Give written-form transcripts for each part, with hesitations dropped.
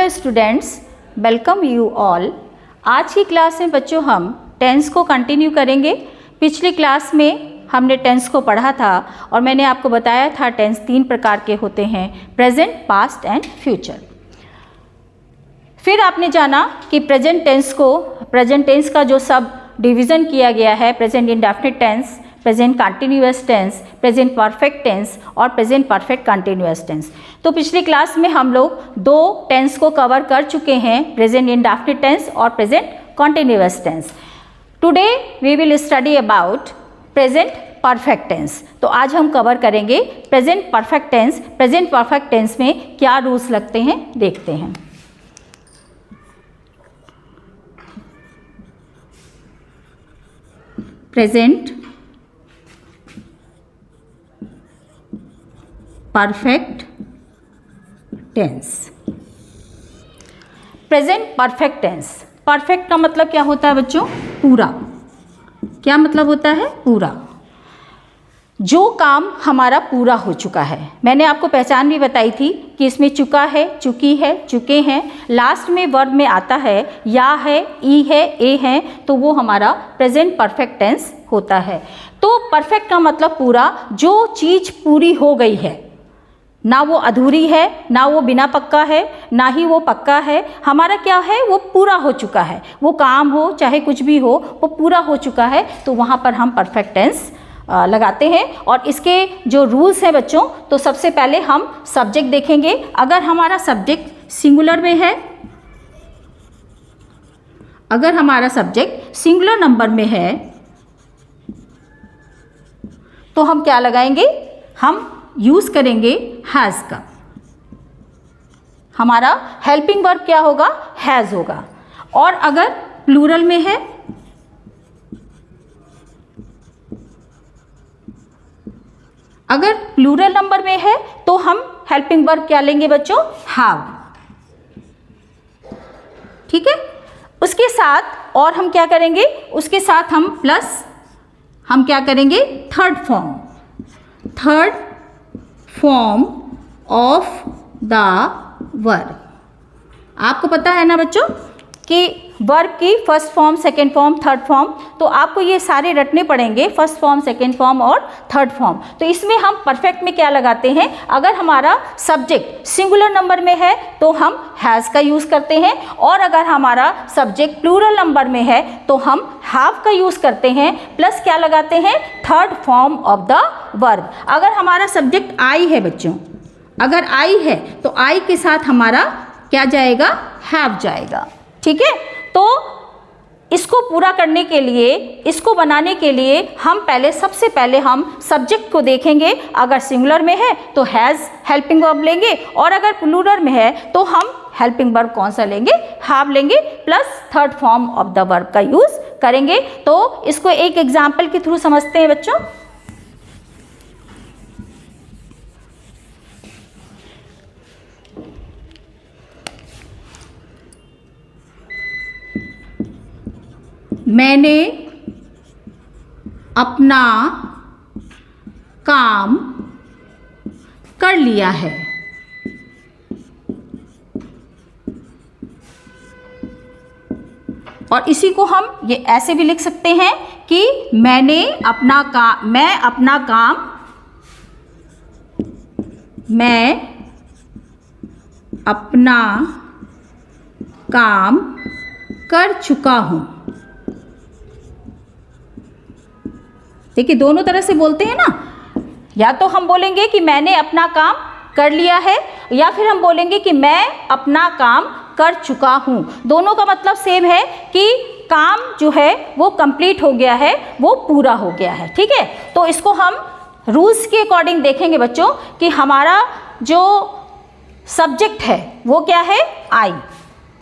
Students, welcome you all. आज की class में बच्चों हम टेंस को कंटिन्यू करेंगे। पिछली क्लास में हमने टेंस को पढ़ा था और मैंने आपको बताया था टेंस 3 प्रकार के होते हैं, प्रेजेंट, पास्ट एंड फ्यूचर। फिर आपने जाना कि प्रेजेंट टेंस का जो सब डिवीज़न किया गया है, present indefinite tense, present continuous tense, present perfect tense और प्रेजेंट परफेक्ट कंटिन्यूअस टेंस। तो पिछली क्लास में हम लोग 2 टेंस को कवर कर चुके हैं, प्रेजेंट इंडेफिनिट टेंस और present continuous tense. Today we will study about present perfect tense. तो आज हम कवर करेंगे present perfect tense. Present perfect tense में क्या रूल्स लगते हैं देखते हैं। Present perfect tense. Present perfect tense, perfect का मतलब क्या होता है बच्चों? पूरा। क्या मतलब होता है? पूरा। जो काम हमारा पूरा हो चुका है। मैंने आपको पहचान भी बताई थी कि इसमें चुका है, चुकी है, चुके हैं, लास्ट में वर्ब में आता है या है, ई है, ए है, तो वो हमारा प्रेजेंट परफेक्ट टेंस होता है। तो परफेक्ट का मतलब पूरा, जो चीज़ पूरी हो गई है, ना वो अधूरी है, ना वो बिना पक्का है, ना ही वो पक्का है। हमारा क्या है? वो पूरा हो चुका है। वो काम हो चाहे कुछ भी हो, वो पूरा हो चुका है, तो वहाँ पर हम परफेक्ट टेंस लगाते हैं। और इसके जो रूल्स हैं बच्चों, तो सबसे पहले हम सब्जेक्ट देखेंगे। अगर हमारा सब्जेक्ट सिंगुलर में है, अगर हमारा सब्जेक्ट सिंगुलर नंबर में है, तो हम क्या लगाएंगे? हम यूज़ करेंगे हैज़ का। हमारा हेल्पिंग वर्ब क्या होगा? हैज़ होगा। और अगर प्लूरल में है, अगर प्लूरल नंबर में है, तो हम हेल्पिंग वर्ब क्या लेंगे बच्चों? हैव। ठीक है। उसके साथ और हम क्या करेंगे? उसके साथ हम प्लस हम क्या करेंगे? Third form of the verb. आपको पता है ना बच्चों कि वर्ब की first form, second form, third form, तो आपको ये सारे रटने पड़ेंगे, फर्स्ट फॉर्म, सेकेंड फॉर्म और थर्ड फॉर्म। तो इसमें हम परफेक्ट में क्या लगाते हैं? अगर हमारा सब्जेक्ट सिंगुलर नंबर में है तो हम हैज़ का यूज़ करते हैं, और अगर हमारा सब्जेक्ट प्लूरल नंबर में है तो हम हैव का यूज़ करते हैं, प्लस क्या लगाते हैं? Third form of the verb. अगर हमारा सब्जेक्ट आई है बच्चों, अगर आई है तो आई के साथ हमारा क्या जाएगा? हैव जाएगा। ठीक है। तो इसको पूरा करने के लिए, इसको बनाने के लिए हम सबसे पहले हम सब्जेक्ट को देखेंगे। अगर सिंगुलर में है तो हैज़ हेल्पिंग वर्ब लेंगे, और अगर प्लूरल में है तो हम हेल्पिंग वर्ब कौन सा लेंगे? हैव लेंगे, plus third form of the verb का यूज़ करेंगे। तो इसको एक एग्जाम्पल के थ्रू समझते हैं बच्चों। मैंने अपना काम कर लिया है। और इसी को हम ये ऐसे भी लिख सकते हैं कि मैं अपना काम कर चुका हूँ। देखिए, दोनों तरह से बोलते हैं ना। या तो हम बोलेंगे कि मैंने अपना काम कर लिया है, या फिर हम बोलेंगे कि मैं अपना काम कर चुका हूँ। दोनों का मतलब सेम है कि काम जो है वो कंप्लीट हो गया है, वो पूरा हो गया है। ठीक है। तो इसको हम रूल्स के अकॉर्डिंग देखेंगे बच्चों कि हमारा जो सब्जेक्ट है वो क्या है? आई।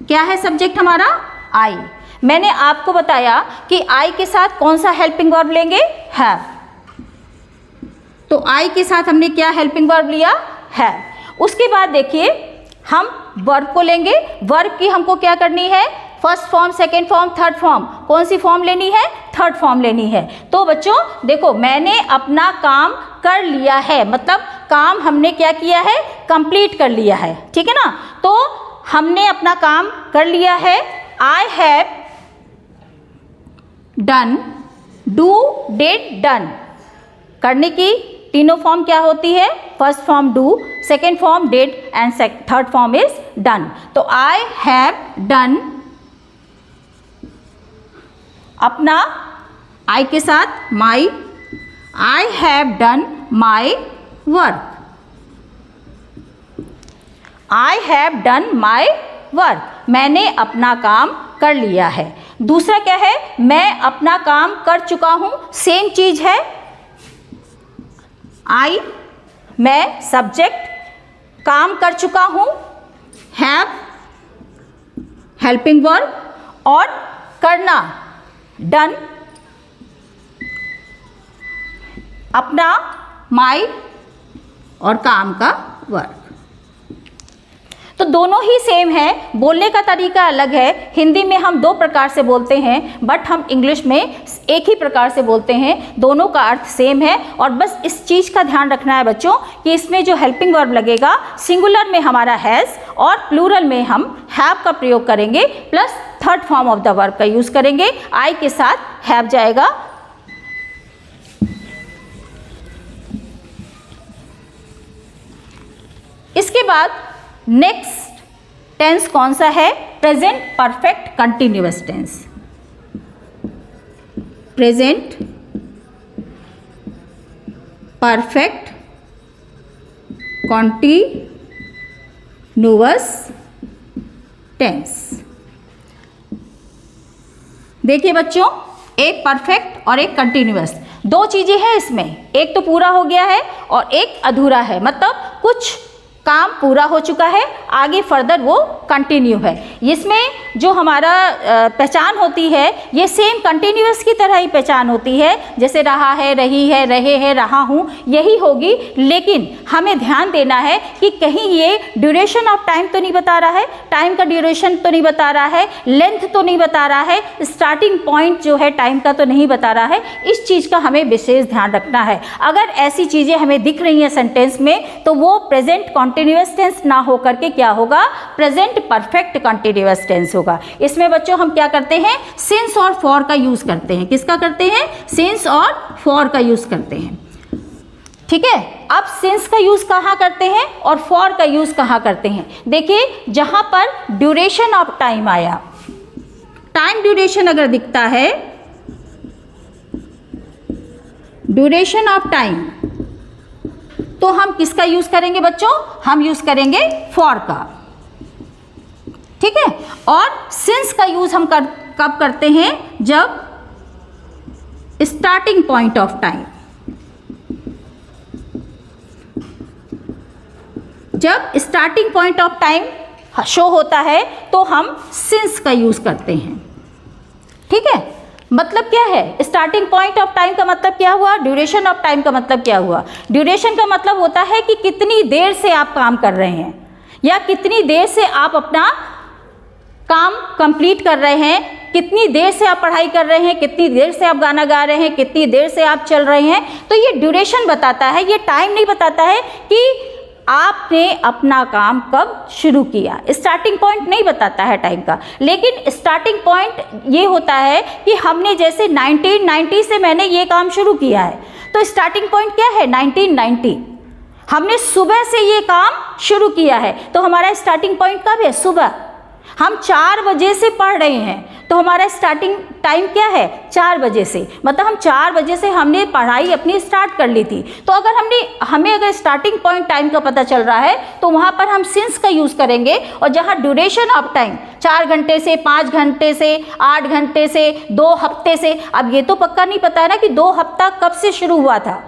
क्या है सब्जेक्ट हमारा? आई। मैंने आपको बताया कि आई के साथ कौन सा हेल्पिंग वर्ब लेंगे? हैव। तो आई के साथ हमने क्या हेल्पिंग वर्ब लिया? हैव। उसके बाद देखिए हम वर्ब को लेंगे। वर्ब की हमको क्या करनी है? First form, second form, third form. कौन सी फॉर्म लेनी है? थर्ड फॉर्म लेनी है। तो बच्चों देखो, मैंने अपना काम कर लिया है, मतलब काम हमने क्या किया है? कंप्लीट कर लिया है। ठीक है ना। तो हमने अपना काम कर लिया है। I have done, do, did, done. करने की तीनों फॉर्म क्या होती है? First form do, second form did and third form is done. तो आई हैव डन, अपना आई के साथ my, I have done my work, I have done my work, मैंने अपना काम कर लिया है। दूसरा क्या है? मैं अपना काम कर चुका हूं, सेम चीज है। आई, मैं सब्जेक्ट, काम कर चुका हूं, हैव हेल्पिंग वर्ब, और करना डन, अपना माई और काम का वर्क। तो दोनों ही सेम है, बोलने का तरीका अलग है। हिंदी में हम दो प्रकार से बोलते हैं, बट हम इंग्लिश में एक ही प्रकार से बोलते हैं। दोनों का अर्थ सेम है। और बस इस चीज़ का ध्यान रखना है बच्चों कि इसमें जो हेल्पिंग वर्ब लगेगा, सिंगुलर में हमारा हैज़ और प्लूरल में हम हैव का प्रयोग करेंगे, plus third form of the verb का यूज़ करेंगे। आई के साथ हैव जाएगा। इसके बाद नेक्स्ट टेंस कौन सा है? Present perfect continuous tense. Present perfect continuous tense. देखिए बच्चों, एक परफेक्ट और एक कंटिन्यूअस, दो चीजें हैं इसमें। एक तो पूरा हो गया है और एक अधूरा है, मतलब कुछ काम पूरा हो चुका है, आगे फर्दर वो कंटिन्यू है। इसमें जो हमारा पहचान होती है, ये सेम कंटिन्यूअस की तरह ही पहचान होती है, जैसे रहा है, रही है, रहे हैं, रहा हूँ, यही होगी। लेकिन हमें ध्यान देना है कि कहीं ये ड्यूरेशन ऑफ टाइम तो नहीं बता रहा है, टाइम का ड्यूरेशन तो नहीं बता रहा है, लेंथ तो नहीं बता रहा है, स्टार्टिंग पॉइंट जो है टाइम का तो नहीं बता रहा है। इस चीज़ का हमें विशेष ध्यान रखना है। अगर ऐसी चीज़ें हमें दिख रही हैं सेंटेंस में, तो वो प्रेजेंट कंटिन्यूअस टेंस ना होकर के क्या होगा? प्रेजेंट परफेक्ट कंटिन्यूअस टेंस होगा। इसमें बच्चों हम क्या करते हैं? सिंस और फॉर का यूज करते हैं। किसका करते हैं? सिंस और फॉर का यूज करते हैं। ठीक है, अब सिंस का यूज कहाँ करते हैं और फॉर का यूज कहाँ करते हैं? देखिए, जहां पर ड्यूरेशन ऑफ टाइम आया, टाइम ड्यूरेशन अगर दिखता है, ड्यूरेशन ऑफ टाइम, तो हम किसका यूज करेंगे बच्चों? हम यूज करेंगे फॉर का। ठीक है, और सिंस का यूज हम कब करते हैं? जब स्टार्टिंग पॉइंट ऑफ टाइम, जब starting point of time show होता है तो हम सिंस का यूज करते हैं। ठीक है, मतलब क्या है? स्टार्टिंग पॉइंट ऑफ टाइम का मतलब क्या हुआ? ड्यूरेशन ऑफ टाइम का मतलब क्या हुआ? ड्यूरेशन का मतलब होता है कि कितनी देर से आप काम कर रहे हैं, या कितनी देर से आप अपना काम कंप्लीट कर रहे हैं, कितनी देर से आप पढ़ाई कर रहे हैं, कितनी देर से आप गाना गा रहे हैं, कितनी देर से आप चल रहे हैं। तो ये ड्यूरेशन बताता है, ये टाइम नहीं बताता है कि आपने अपना काम कब शुरू किया। स्टार्टिंग पॉइंट नहीं बताता है टाइम का, लेकिन स्टार्टिंग पॉइंट ये होता है कि हमने जैसे 1990 से मैंने ये काम शुरू किया है, तो स्टार्टिंग पॉइंट क्या है? 1990। हमने सुबह से ये काम शुरू किया है, तो हमारा स्टार्टिंग पॉइंट कब है? सुबह। हम 4 बजे से पढ़ रहे हैं, तो हमारा स्टार्टिंग टाइम क्या है? 4 बजे से, मतलब हम 4 बजे से हमने पढ़ाई अपनी स्टार्ट कर ली थी। तो अगर हमें अगर स्टार्टिंग पॉइंट टाइम का पता चल रहा है, तो वहाँ पर हम सिंस का यूज़ करेंगे। और जहाँ ड्यूरेशन ऑफ टाइम 4 घंटे से, 5 घंटे से, 8 घंटे से, 2 हफ्ते से, अब ये तो पक्का नहीं पता है ना कि 2 हफ्ता कब से शुरू हुआ था,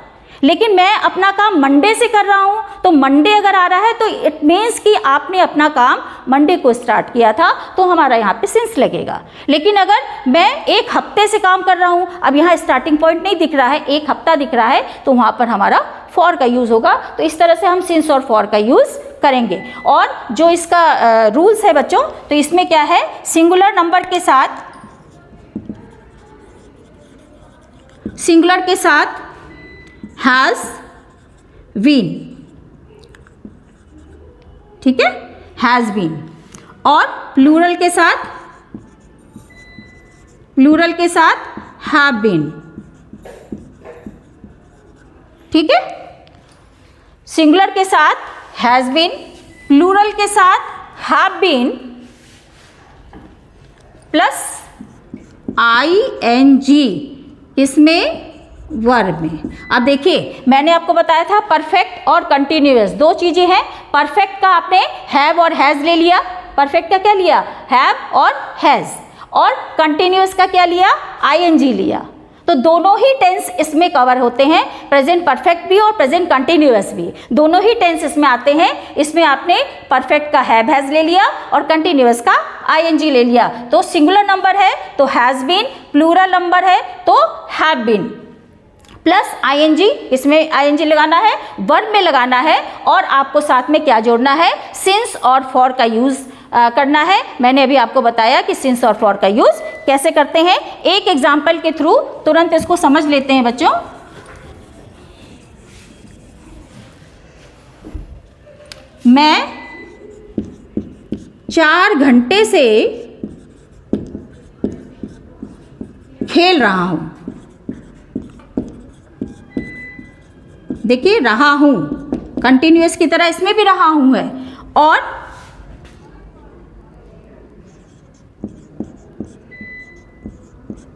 लेकिन मैं अपना काम मंडे से कर रहा हूँ, तो मंडे अगर आ रहा है तो इट मीन्स कि आपने अपना काम मंडे को स्टार्ट किया था, तो हमारा यहाँ पे सिंस लगेगा। लेकिन अगर मैं 1 हफ्ते से काम कर रहा हूँ, अब यहाँ स्टार्टिंग पॉइंट नहीं दिख रहा है, 1 हफ्ता दिख रहा है, तो वहाँ पर हमारा फॉर का यूज़ होगा। तो इस तरह से हम सिंस और फॉर का यूज़ करेंगे। और जो इसका रूल्स है बच्चों, तो इसमें क्या है? सिंगुलर नंबर के साथ, सिंगुलर के साथ हैज बीन, ठीक है, हैज बीन। और प्लूरल के साथ हैव बीन। ठीक है, सिंगुलर के साथ हैज बीन, प्लूरल के साथ हैव बीन प्लस ING इसमें वर्ब में। अब देखिए मैंने आपको बताया था परफेक्ट और कंटिन्यूअस दो चीजें हैं। परफेक्ट का आपने हैव और हैज ले लिया, परफेक्ट का क्या लिया, हैव और हैज, और कंटिन्यूअस का क्या लिया, ING लिया। तो दोनों ही टेंस इसमें कवर होते हैं, प्रेजेंट परफेक्ट भी और प्रेजेंट कंटिन्यूअस भी, दोनों ही टेंस इसमें आते हैं। इसमें आपने परफेक्ट का हैव हैज ले लिया और कंटिन्यूअस का ING ले लिया। तो सिंगुलर नंबर है तो हैज बीन, प्लूरल नंबर है तो हैव बीन प्लस ING, इसमें ING लगाना है, वर्ब में लगाना है, और आपको साथ में क्या जोड़ना है, सिंस और फॉर का यूज करना है। मैंने अभी आपको बताया कि सिंस और फॉर का यूज कैसे करते हैं। एक एग्जाम्पल के थ्रू तुरंत इसको समझ लेते हैं बच्चों। मैं 4 घंटे से खेल रहा हूं। देखिए रहा हूं कंटिन्यूअस की तरह इसमें भी रहा हूं है, और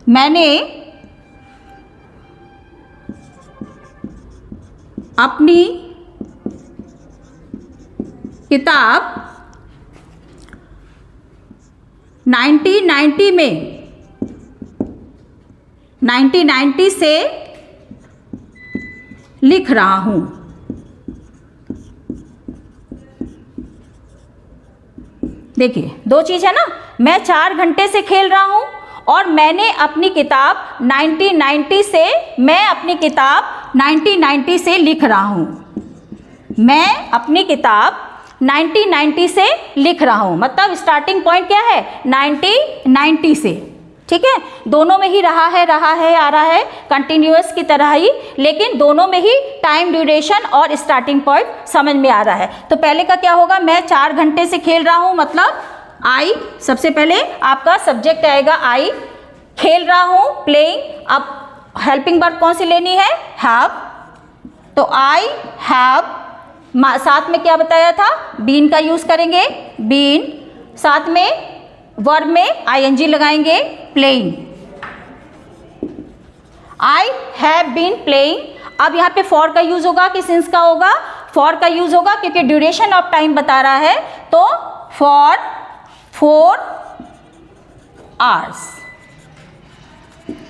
मैंने अपनी किताब 1990 से लिख रहा हूं। देखिए दो चीज है ना, मैं 4 घंटे से खेल रहा हूं और मैंने अपनी किताब 1990 से लिख रहा हूं। मैं अपनी किताब 1990 से लिख रहा हूं, मतलब स्टार्टिंग पॉइंट क्या है, 1990 से। ठीक है, दोनों में ही रहा है आ रहा है कंटिन्यूअस की तरह ही, लेकिन दोनों में ही टाइम ड्यूरेशन और स्टार्टिंग पॉइंट समझ में आ रहा है। तो पहले का क्या होगा, मैं 4 घंटे से खेल रहा हूं, मतलब आई, सबसे पहले आपका सब्जेक्ट आएगा आई, खेल रहा हूं प्लेइंग। अब हेल्पिंग वर्ब कौन सी लेनी है, हैव, तो आई हैव, साथ में क्या बताया था, बीन का यूज करेंगे, बीन, साथ में वर्ब में ING लगाएंगे, playing. I have been playing. अब यहाँ पे फॉर का यूज होगा कि सिंस का होगा, फॉर का यूज होगा क्योंकि ड्यूरेशन ऑफ टाइम बता रहा है, तो फॉर 4 आवर्स।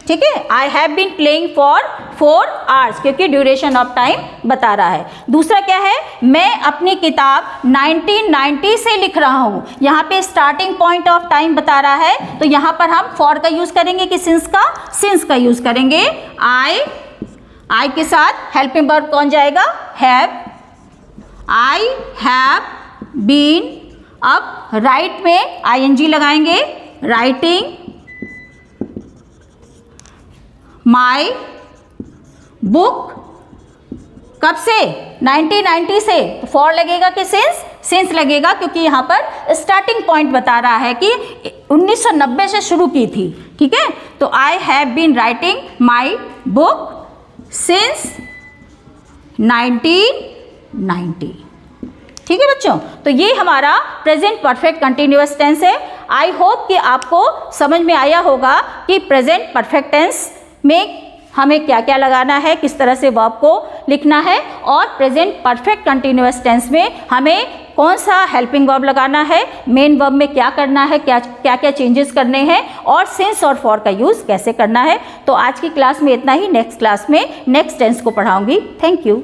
ठीक है, I have been playing for 4 hours क्योंकि ड्यूरेशन ऑफ टाइम बता रहा है। दूसरा क्या है, मैं अपनी किताब 1990 से लिख रहा हूं, यहाँ पे स्टार्टिंग पॉइंट ऑफ टाइम बता रहा है, तो यहाँ पर हम फॉर का यूज करेंगे कि सिंस का यूज करेंगे। आई के साथ हेल्पिंग वर्ब कौन जाएगा, हैव, आई हैव बीन। अब राइट में ING लगाएंगे, राइटिंग माई बुक, कब से, 1990 से, तो फॉर लगेगा कि सिंस लगेगा क्योंकि यहाँ पर स्टार्टिंग पॉइंट बता रहा है कि 1990 से शुरू की थी। ठीक है, तो I have been writing my book since 1990। ठीक है बच्चों, तो ये हमारा प्रेजेंट परफेक्ट कंटिन्यूअस टेंस है। आई होप कि आपको समझ में आया होगा कि प्रेजेंट परफेक्ट टेंस में हमें क्या क्या लगाना है, किस तरह से वर्ब को लिखना है, और प्रेजेंट परफेक्ट कंटिन्यूअस टेंस में हमें कौन सा हेल्पिंग वर्ब लगाना है, मेन वर्ब में क्या करना है, क्या क्या चेंजेस करने हैं, और सिंस और फॉर का यूज़ कैसे करना है। तो आज की क्लास में इतना ही, नेक्स्ट क्लास में नेक्स्ट टेंस को पढ़ाऊंगी। Thank you.